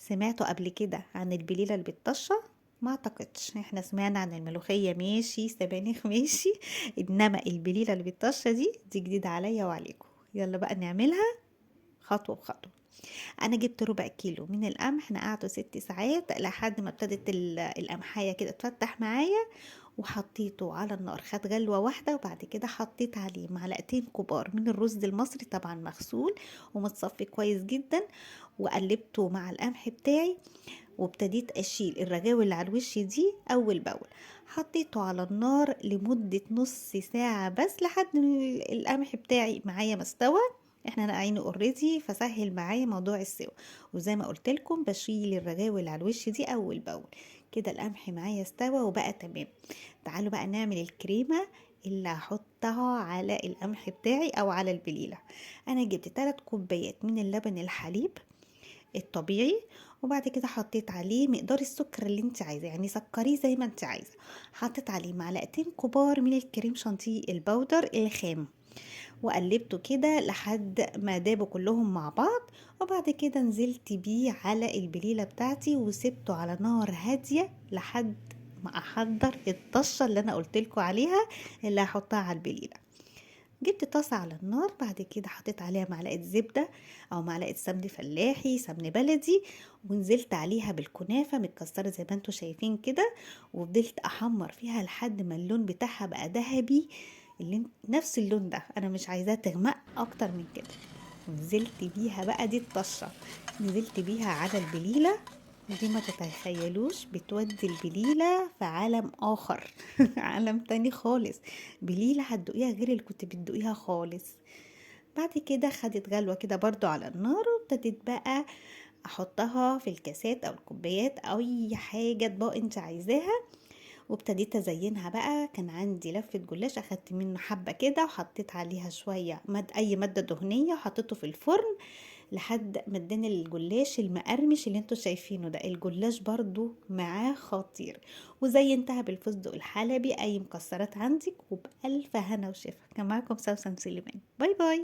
سمعتوا قبل كده عن البليلة اللي بالطشة؟ ما اعتقدش. احنا سمعنا عن الملوخية ماشي، سبانخ ماشي، انما البليلة اللي بالطشة دي جديدة عليا وعليكم. يلا بقى نعملها خطوة بخطوة. انا جبت ربع كيلو من القمح، نقعته 6 ساعات لحد ما ابتدت القمحية كده تفتح معايا، وحطيته على النار. خد غلوة واحدة، وبعد كده حطيت عليه معلقتين كبار من الرز المصري، طبعا مغسول ومتصفي كويس جدا، وقلبته مع القمح بتاعي، وابتديت اشيل الرغاوي اللي على الوش دي اول باول. حطيته على النار لمدة نص ساعة بس، لحد ما القمح بتاعي معايا مستوى. احنا نقعينه اوريدي، فسهل معايا موضوع السوا. وزي ما قلت لكم بشيل الرغاوي اللي على الوش دي اول باول. كده القمح معايا استوى وبقى تمام. تعالوا بقى نعمل الكريمة اللي هحطها على القمح بتاعي او على البليلة. انا جبت 3 كوبايات من اللبن الحليب الطبيعي، وبعد كده حطيت عليه مقدار السكر اللي انت عايزه، يعني سكريه زي ما انت عايزه. حطيت عليه معلقتين كبار من الكريم شانتيه البودر الخام، وقلبته كده لحد ما دابوا كلهم مع بعض. وبعد كده نزلت بيه على البليلة بتاعتي، وسبته على نار هادية لحد ما احضر الطشة اللي انا قلتلكوا عليها اللي هحطها على البليلة. جبت طاسة على النار، بعد كده حطيت عليها معلقة زبدة او معلقة سمن فلاحي، سمن بلدي، ونزلت عليها بالكنافة متكسرة زي ما انتوا شايفين كده، وفضلت احمر فيها لحد ما اللون بتاعها بقى ذهبي. نفس اللون ده، انا مش عايزاه تغمق اكتر من كده. ونزلت بيها بقى، دي الطشة، نزلت بيها على البليلة. ودي ما تتخيلوش، بتودي البليلة في عالم آخر عالم تاني خالص. بليلة هتدوقيها غير اللي كنت بتدوقيها خالص. بعد كده خدت غلوة كده برضو على النار، وابتديت بقى احطها في الكاسات او الكوبايات او اي حاجة اطباق انت عايزاها. وابتديت ازينها بقى. كان عندي لفة جلاش اخدت منه حبة كده، وحطيت عليها شوية اي مادة دهنية، وحطيته في الفرن لحد ما اداني الجلاش المقرمش اللي انتوا شايفينه ده. الجلاش برضو معاه خطير. وزينتها بالفستق الحلبي، اي مكسرات عندك، وبألف هنا وشفا. كان معاكم سوسن سليمان. باي باي.